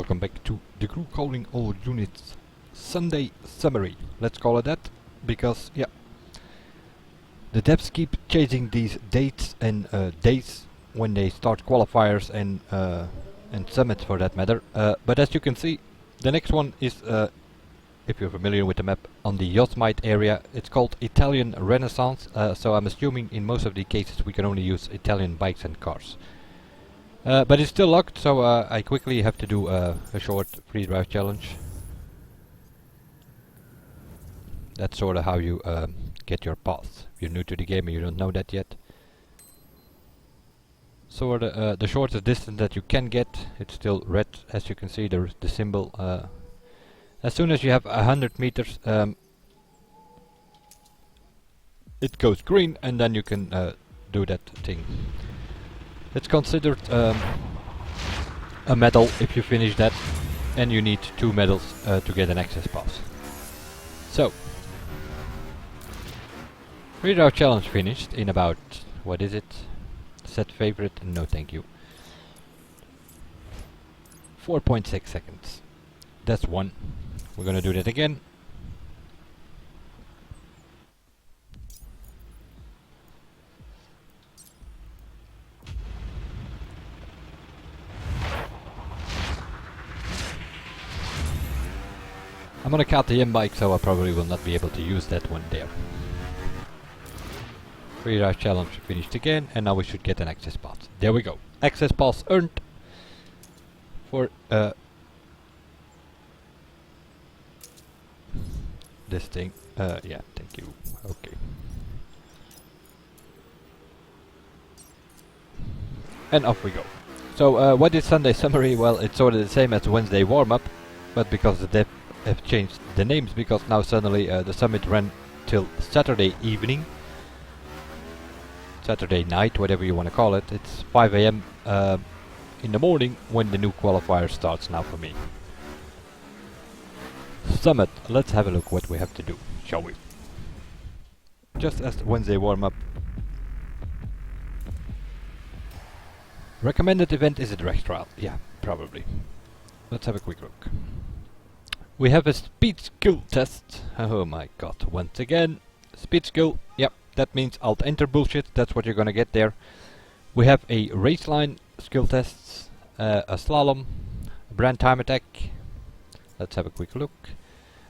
welcome back to the crew calling all units Sunday summary. Let's call it that, because yeah, the devs keep changing these dates and days when they start qualifiers and summits for that matter. But as you can see, the next one is, if you're familiar with the map, on the Yosemite area. It's called Italian Renaissance, so I'm assuming in most of the cases we can only use Italian bikes and cars. But it's still locked, so I quickly have to do a short free drive challenge. That's sort of how you get your pass. If you're new to the game and you don't know that yet. So the shortest distance that you can get, it's still red, as you can see, there's the symbol. As soon as you have 100 meters, it goes green, and then you can do that thing. It's considered a medal if you finish that, and you need 2 medals to get an access pass. So, free drive challenge finished in about, what is it? Set favorite, no thank you. 4.6 seconds. That's one. We're gonna do that again. I'm on a KTM bike, so I probably will not be able to use that one there. Free drive challenge finished again, and now we should get an access pass. There we go. Access pass earned for this thing. Yeah, thank you. Okay. And off we go. So what is Sunday summary? Well, it's sort of the same as Wednesday warm-up, but because the dev have changed the names, because now suddenly the summit ran till Saturday evening, Saturday night, whatever you want to call it. It's 5 AM in the morning when the new qualifier starts now for me. Summit, let's have a look what we have to do, shall we? Just as the Wednesday warm-up. Recommended event is a drag trial. Yeah, probably. Let's have a quick look. We have a speed skill test. Oh my god, once again. Speed skill, yep, that means alt enter bullshit, that's what you're gonna get there. We have a race line skill tests, a slalom, a brand time attack. Let's have a quick look.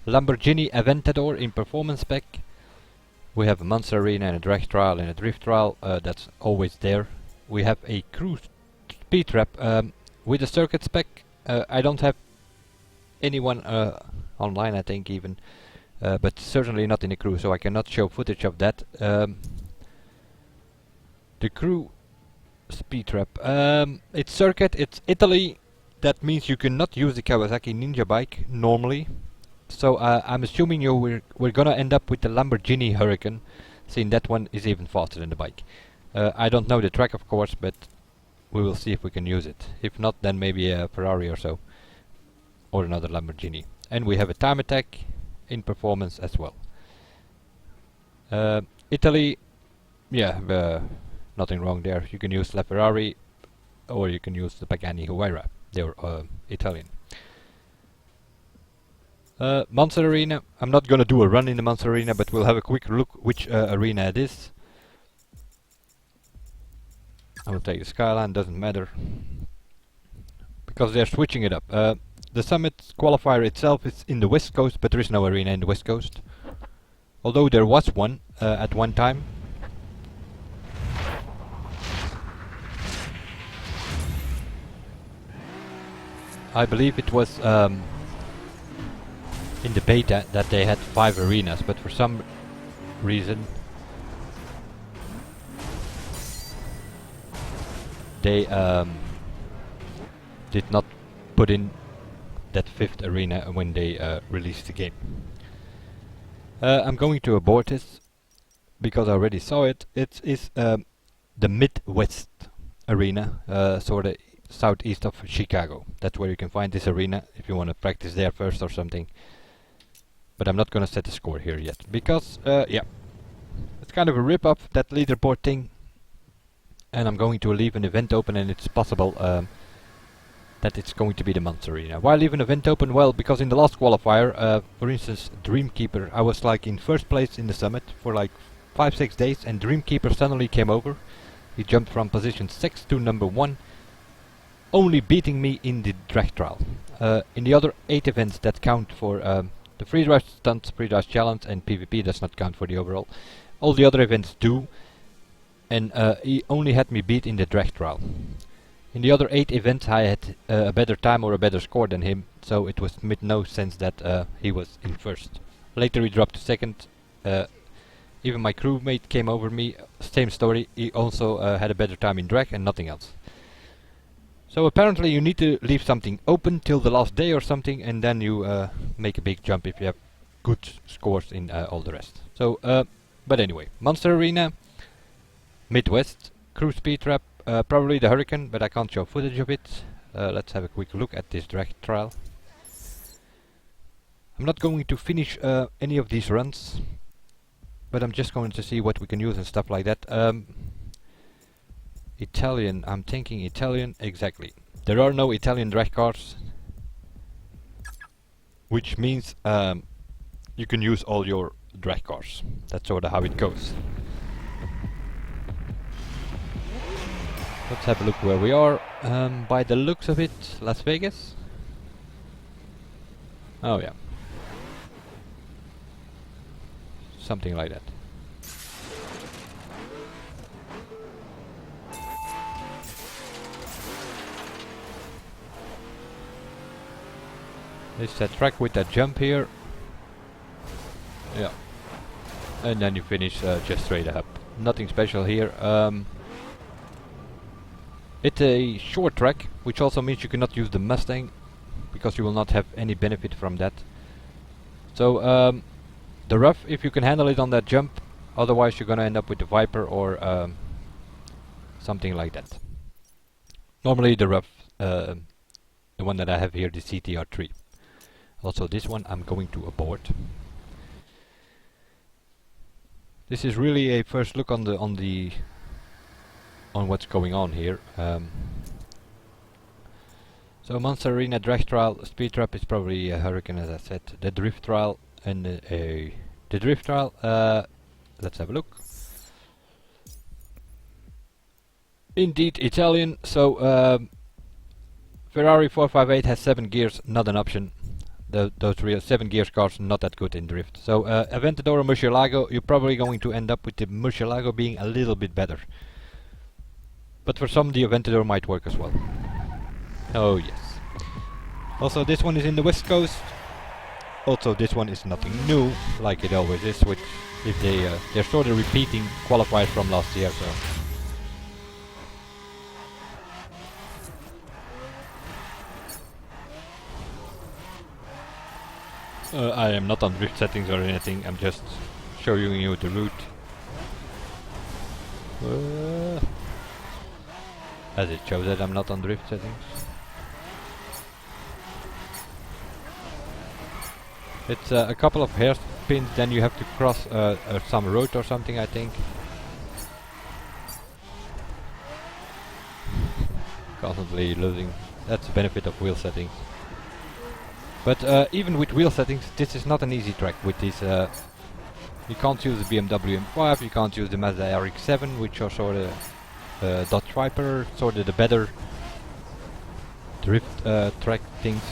Lamborghini Aventador in performance spec. We have a monster arena and a drag trial and a drift trial, that's always there. We have a cruise speed trap with a circuit spec. I don't have anyone online, I think, even, but certainly not in the crew, so I cannot show footage of that. The crew speed trap, it's circuit, it's Italy. That means you cannot use the Kawasaki Ninja bike normally, so I'm assuming we're gonna end up with the Lamborghini Hurricane, seeing that one is even faster than the bike. I don't know the track, of course, but we will see if we can use it. If not, then maybe a Ferrari or so, or another Lamborghini. And we have a time attack in performance as well. Italy, yeah, nothing wrong there. You can use La Ferrari, or you can use the Pagani Huayra. They're Italian. Monster Arena, I'm not gonna do a run in the Monster Arena, but we'll have a quick look which arena it is. I will take the Skyline, doesn't matter, because they're switching it up. The Summit Qualifier itself is in the West Coast, but there is no arena in the West Coast. Although there was one at one time. I believe it was in the beta that they had 5 arenas, but for some reason they did not put in that 5th arena when they released the game. I'm going to abort this because I already saw it. It is the Midwest arena, sort of southeast of Chicago. That's where you can find this arena if you want to practice there first or something. But I'm not going to set the score here yet, because yeah, it's kind of a rip-off, that leaderboard thing. And I'm going to leave an event open, and it's possible that it's going to be the Monster Arena. Why leave an event open? Well, because in the last qualifier, for instance, Dreamkeeper, I was like in first place in the summit for like 5-6 days, and Dreamkeeper suddenly came over. He jumped from position 6 to number 1, only beating me in the drag trial. In the other 8 events that count for the free drive stunts, free drive challenge, and PvP does not count for the overall. All the other events do, and he only had me beat in the drag trial. In the other 8 events I had a better time or a better score than him, so it was made no sense that he was in first. Later he dropped to second. Even my crewmate came over me, same story, he also had a better time in drag and nothing else. So apparently you need to leave something open till the last day or something, and then you make a big jump if you have good scores in all the rest. So, but anyway, Monster Arena, Midwest, Crew Speed Trap, probably the Hurricane, but I can't show footage of it. Let's have a quick look at this drag trial. I'm not going to finish any of these runs, but I'm just going to see what we can use and stuff like that. Italian, I'm thinking Italian, exactly. There are no Italian drag cars, which means you can use all your drag cars. That's sort of how it goes. Let's have a look where we are. By the looks of it, Las Vegas? Oh yeah. Something like that. This is that track with that jump here. Yeah. And then you finish just straight up. Nothing special here. It's a short track, which also means you cannot use the Mustang, because you will not have any benefit from that. So the rough, if you can handle it on that jump, otherwise you're gonna end up with the Viper or something like that. Normally the rough, the one that I have here, the CTR3. Also this one I'm going to abort. This is really a first look on what's going on here. So Monster Arena drag trial, speed trap is probably a Hurricane, as I said. The drift trial and the drift trial. Let's have a look. Indeed Italian. So Ferrari 458 has 7 gears, not an option. Those real 7 gears cars not that good in drift. So Aventador or Murcielago, you're probably going to end up with the Murcielago being a little bit better. But for some the Aventador might work as well. Oh yes. Also this one is in the West Coast. Also this one is nothing new, like it always is, which if they're sort of repeating qualifiers from last year, so. I am not on drift settings or anything, I'm just showing you the route. As it shows that I'm not on drift settings. It's a couple of hairpins, then you have to cross some road or something, I think. Constantly losing. That's the benefit of wheel settings. But even with wheel settings, this is not an easy track with these. You can't use the BMW M5, you can't use the Mazda RX-7, which are sort of Dodge Viper, sort of the better drift track things.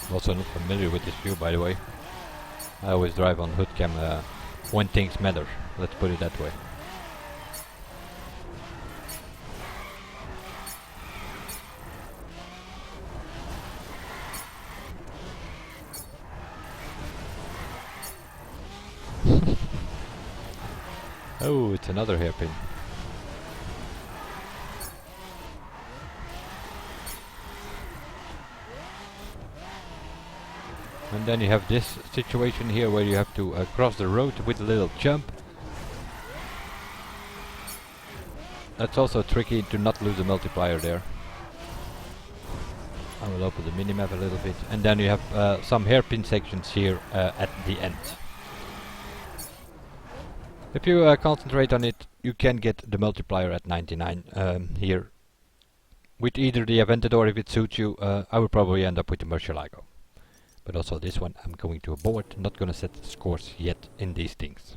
I'm also not familiar with this view, by the way. I always drive on hood cam when things matter, let's put it that way. Oh, it's another hairpin. And then you have this situation here where you have to cross the road with a little jump. That's also tricky to not lose a multiplier there. I will open the minimap a little bit. And then you have some hairpin sections here at the end. If you concentrate on it, you can get the multiplier at 99 here. With either the Aventador if it suits you, I will probably end up with the Murcielago. But also this one I'm going to abort, not gonna set scores yet in these things.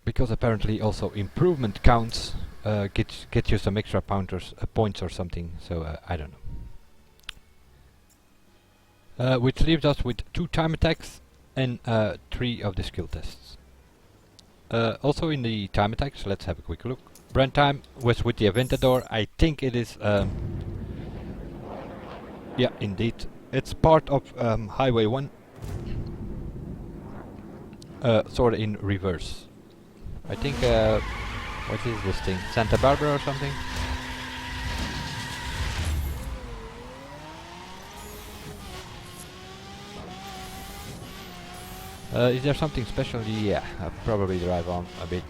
Because apparently also improvement counts get you some extra points or something, so I don't know. Which leaves us with 2 time attacks and 3 of the skill tests. Also in the time attacks, let's have a quick look. Brand time was with the Aventador. I think it is... yeah, indeed. It's part of Highway 1. Sort of in reverse. I think... what is this thing? Santa Barbara or something? Is there something special? Yeah, I'll probably drive on a bit.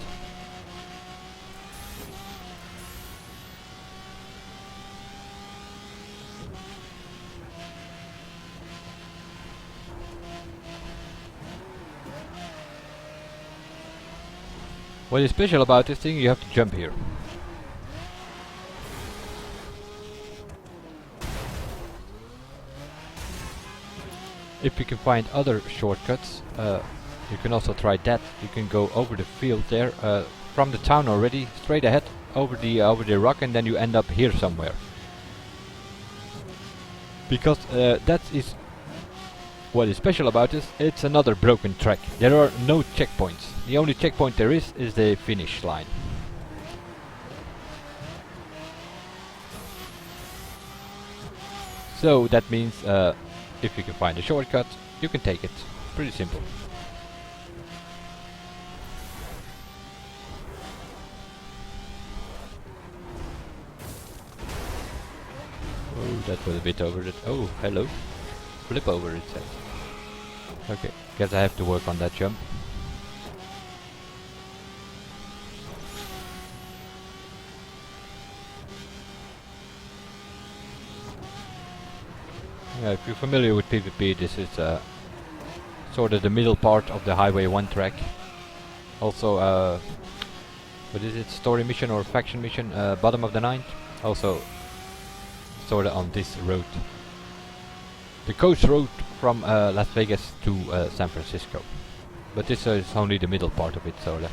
What is special about this thing, you have to jump here. If you can find other shortcuts, you can also try that. You can go over the field there, from the town already, straight ahead, over the rock, and then you end up here somewhere. Because that is what is special about this, it's another broken track. There are no checkpoints. The only checkpoint there is the finish line. So that means if you can find a shortcut, you can take it. Pretty simple. Oh, that was a bit over it. Oh, hello. Flip over, it says. Okay, guess I have to work on that jump. Yeah, if you're familiar with PvP, this is sort of the middle part of the Highway 1 track. Also, what is it? Story mission or faction mission? Bottom of the Ninth. Also, sort of on this road. The coast road from Las Vegas to San Francisco. But this is only the middle part of it, sort of.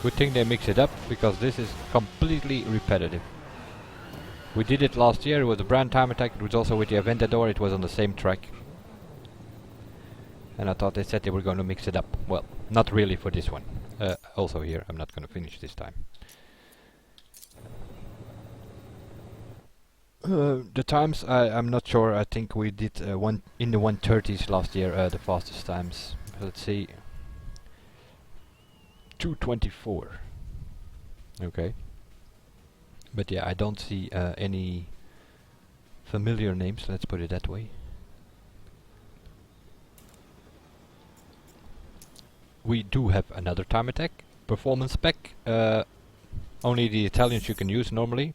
Good thing they mix it up, because this is completely repetitive. We did it last year, it was a brand time attack, it was also with the Aventador, it was on the same track. And I thought they said they were going to mix it up. Well, not really for this one. Also here, I'm not going to finish this time. The times, I'm not sure, I think we did one in the 130s last year, the fastest times. Let's see. 2:24. Okay. But yeah, I don't see any familiar names, let's put it that way. We do have another time attack, performance spec. Only the Italians you can use normally.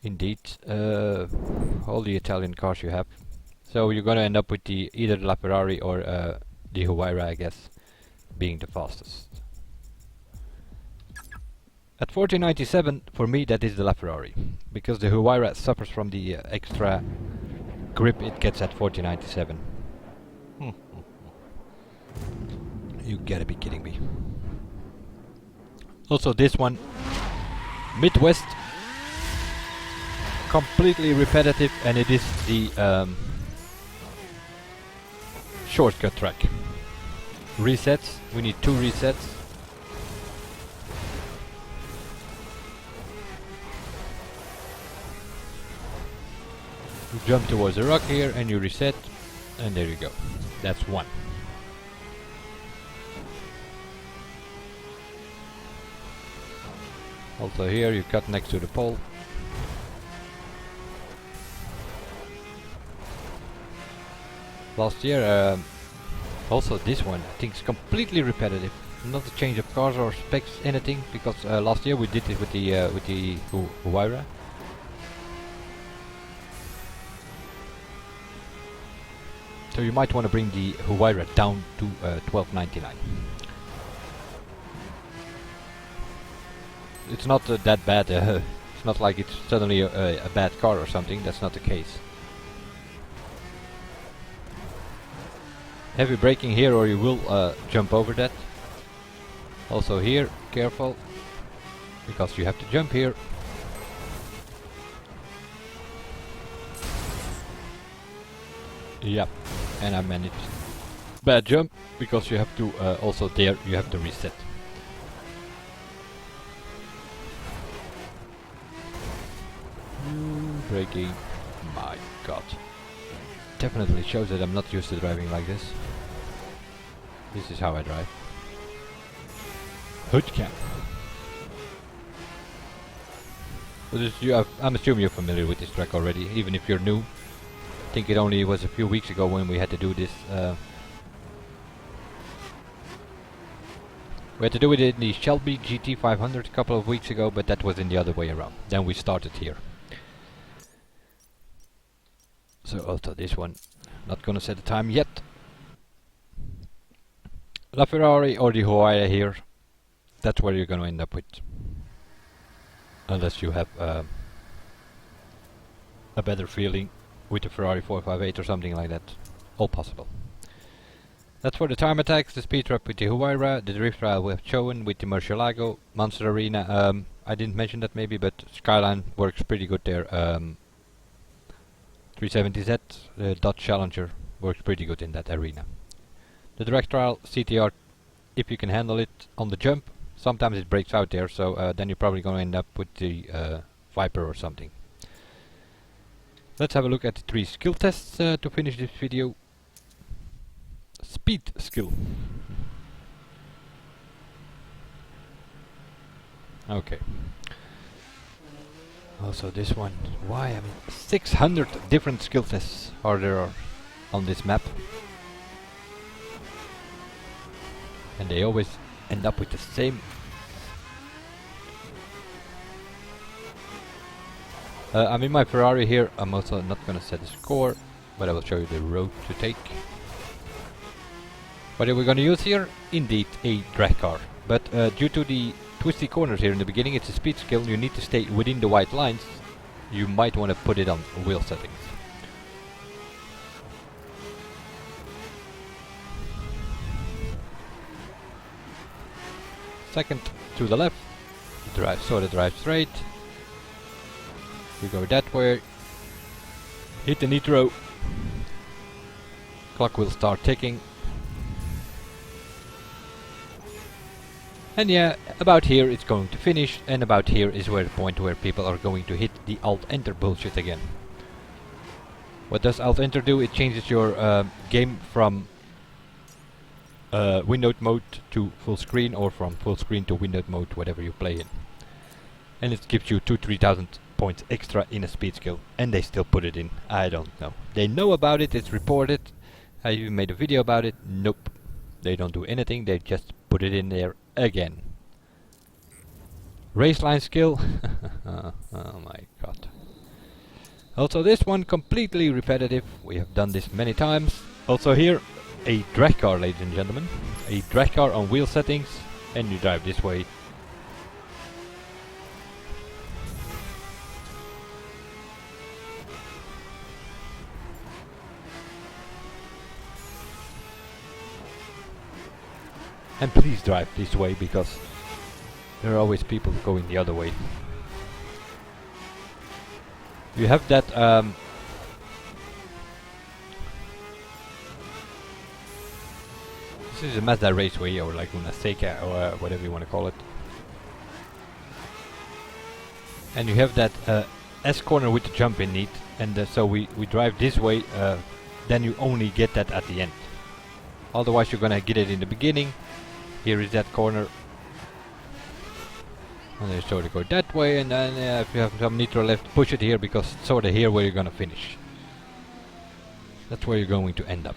Indeed, all the Italian cars you have. So you're gonna end up with either the LaFerrari or the Huayra, I guess, being the fastest. At 1497, for me that is the LaFerrari, because the Huayra suffers from the extra grip it gets at 1497. You gotta be kidding me. Also this one, Midwest, completely repetitive, and it is the shortcut track. Resets, we need 2 resets. You jump towards the rock here and you reset, and there you go. That's 1. Also here you cut next to the pole. Last year, also this one I think is completely repetitive. Not a change of cars or specs, anything, because last year we did it with the Huayra. So you might want to bring the Huayra down to 1299. It's not that bad. It's not like it's suddenly a bad car or something. That's not the case. Heavy braking here, or you will jump over that. Also here, careful, because you have to jump here. Yep, and I managed. Bad jump, because you have to also there you have to reset. Braking, my god. Definitely shows that I'm not used to driving like this. This is how I drive. Hood cam. I'm assuming you're familiar with this track already, even if you're new. I think it only was a few weeks ago when we had to do this. We had to do it in the Shelby GT500 a couple of weeks ago, but that was in the other way around. Then we started here. So also this one, not gonna set the time yet. La Ferrari or the Huayra here, that's where you're gonna end up with. Unless you have a better feeling with the Ferrari 458 or something like that. All possible. That's for the time attacks, the speed trap with the Huayra, the drift trial we have shown with the Murcielago, Monster Arena. I didn't mention that maybe, but Skyline works pretty good there. 370Z, the Dodge Challenger, works pretty good in that arena. The direct trial, CTR, if you can handle it on the jump. Sometimes it breaks out there, so then you're probably going to end up with the Viper or something. Let's have a look at the 3 skill tests to finish this video. Speed skill. Okay. Also this one, why? I mean, 600 different skill tests are there on this map. And they always end up with the same. I'm in my Ferrari here. I'm also not gonna set a score, but I will show you the road to take. What are we gonna use here? Indeed, a drag car. But due to the twisty corners here in the beginning, it's a speed skill. You need to stay within the white lines. You might want to put it on wheel settings. Second to the left, drive, sort of drive straight. We go that way. Hit the nitro. Clock will start ticking. And yeah, about here it's going to finish, and about here is where the point where people are going to hit the Alt-Enter bullshit again. What does Alt-Enter do? It changes your game from windowed mode to full screen, or from full screen to windowed mode, whatever you play in. And it gives you 2,000-3,000 points extra in a speed skill, and they still put it in. I don't know. They know about it, it's reported. I even made a video about it. Nope. They don't do anything, they just put it in there again. Raceline skill. Oh my god. Also this one completely repetitive. We have done this many times. Also here a drag car, ladies and gentlemen. A drag car on wheel settings, and you drive this way. And please drive this way, because there are always people going the other way. You have that this is a Mazda Raceway, or like una Seca, or whatever you want to call it. And you have that S corner with the jump in it, and so we drive this way, then you only get that at the end. Otherwise you're gonna get it in the beginning. Here is that corner. And then sort of go that way, and then if you have some nitro left, push it here, because it's sort of here where you're gonna finish. That's where you're going to end up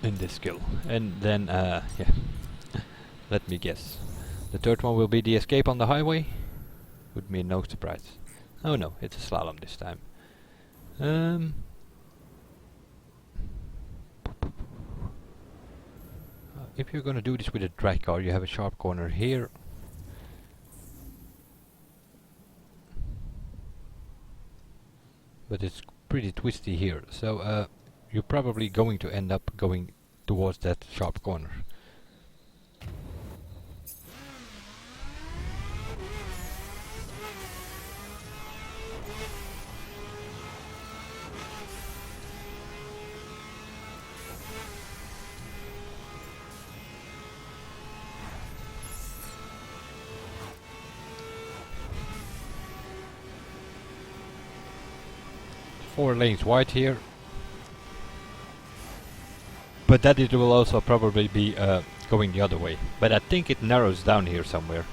in this skill. And then, yeah, let me guess. The third one will be the escape on the highway. Would be no surprise. Oh no, it's a slalom this time. If you're gonna do this with a drag car, you have a sharp corner here. But it's pretty twisty here, so you're probably going to end up going towards that sharp corner. Four lanes wide here, but that it will also probably be going the other way. But I think it narrows down here somewhere.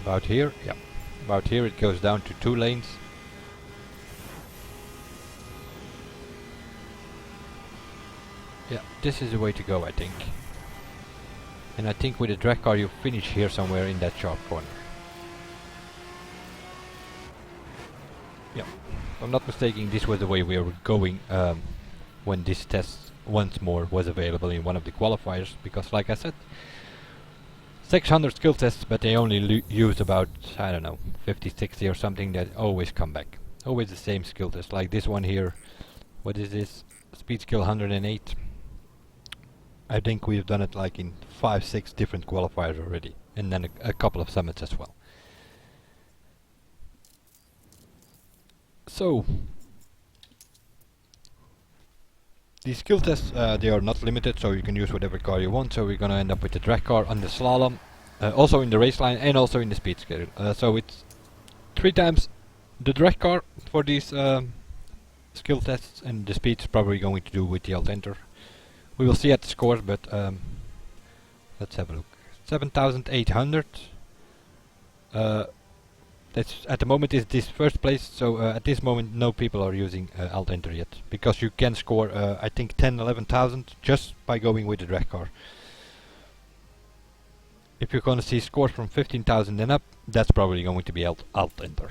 About here, yeah. About here it goes down to 2 lanes. Yeah, this is the way to go, I think. And I think with a drag car you finish here somewhere in that sharp corner. Yeah, if I'm not mistaken, this was the way we were going when this test once more was available in one of the qualifiers, because like I said, 600 skill tests, but they only use about, I don't know, 50, 60 or something that always come back. Always the same skill test, like this one here. What is this? Speed skill 108. I think we've done it like in 5, 6 different qualifiers already, and then a couple of summits as well. So, these skill tests, they are not limited, so you can use whatever car you want. So we're gonna end up with the drag car on the slalom, also in the race line, and also in the speed skill. So it's 3 times the drag car for these skill tests, and the speed's probably going to do with the alt-enter. We will see at the scores, but let's have a look. 7,800. That's at the moment is this first place, so at this moment no people are using alt-enter yet, because you can score I think 10,000-11,000 just by going with the drag car. If you're gonna see scores from 15,000 and up, that's probably going to be alt-enter.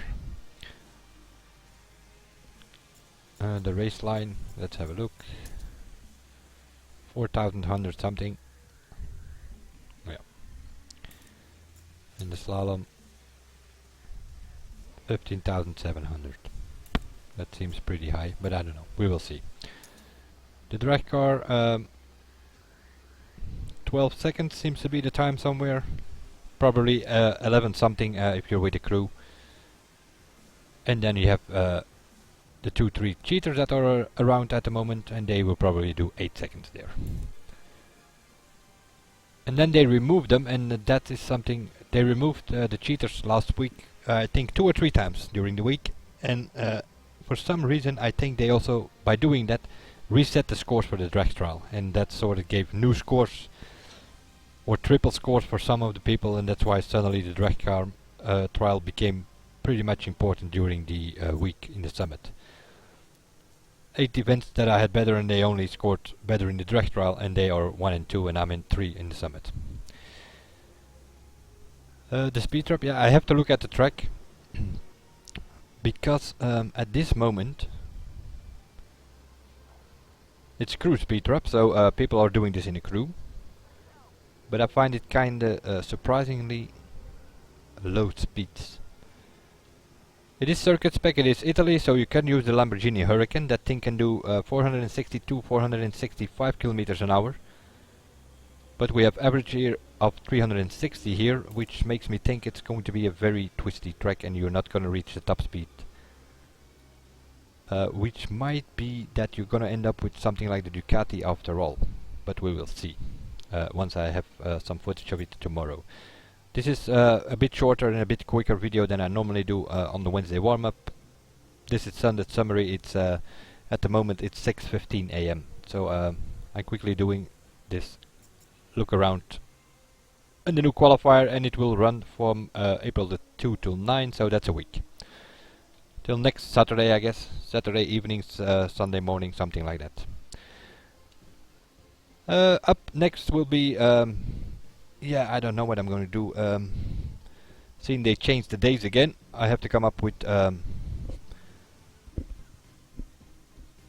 The race line, let's have a look. 4,100 something. Yeah. And the slalom, 15,700. That seems pretty high, but I don't know. We will see. The drag car, 12 seconds seems to be the time somewhere. Probably 11 something if you're with the crew. And then you have the 2-3 cheaters that are around at the moment, and they will probably do 8 seconds there. And then they removed them, and that is something, they removed the cheaters last week, I think 2 or 3 times during the week, and for some reason I think they also, by doing that, reset the scores for the drag trial, and that sort of gave new scores or triple scores for some of the people, and that's why suddenly the drag car trial became pretty much important during the week in the summit. 8 events that I had better, and they only scored better in the drag trial, and they are 1 and 2, and I'm in 3 in the summit. The speed trap, yeah, I have to look at the track because at this moment it's crew speed trap, so people are doing this in a crew, but I find it kinda surprisingly low speeds. It is circuit spec, it is Italy, so you can use the Lamborghini Hurricane. That thing can do 462, 465 kilometers an hour. But we have average here of 360 here, which makes me think it's going to be a very twisty track and you're not going to reach the top speed. Which might be that you're going to end up with something like the Ducati after all. But we will see once I have some footage of it tomorrow. This is a bit shorter and a bit quicker video than I normally do on the Wednesday warm-up, this is Sunday summary. It's at the moment it's 6:15 a.m. So I'm quickly doing this look around in the new qualifier, and it will run from April the 2 till 9, so that's a week. Till next Saturday, I guess. Saturday evenings, Sunday morning, something like that. Up next will be, yeah, I don't know what I'm going to do. Seeing they changed the days again, I have to come up with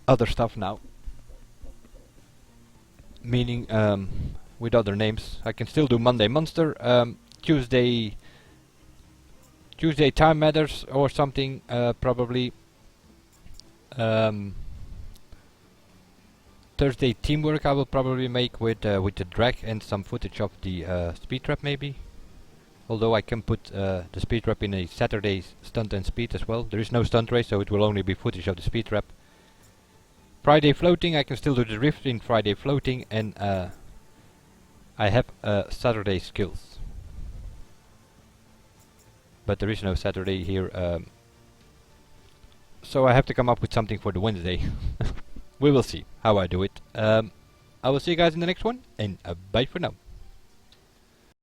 other stuff now. Meaning with other names. I can still do Monday Monster, Tuesday Time Matters or something, probably. Thursday Teamwork I will probably make with the drag and some footage of the speed trap maybe. Although I can put the speed trap in a Saturday stunt and speed as well. There is no stunt race, so it will only be footage of the speed trap. Friday floating, I can still do the drift in Friday floating, and I have Saturday skills. But there is no Saturday here, so I have to come up with something for the Wednesday. We will see how I do it. I will see you guys in the next one, and bye for now.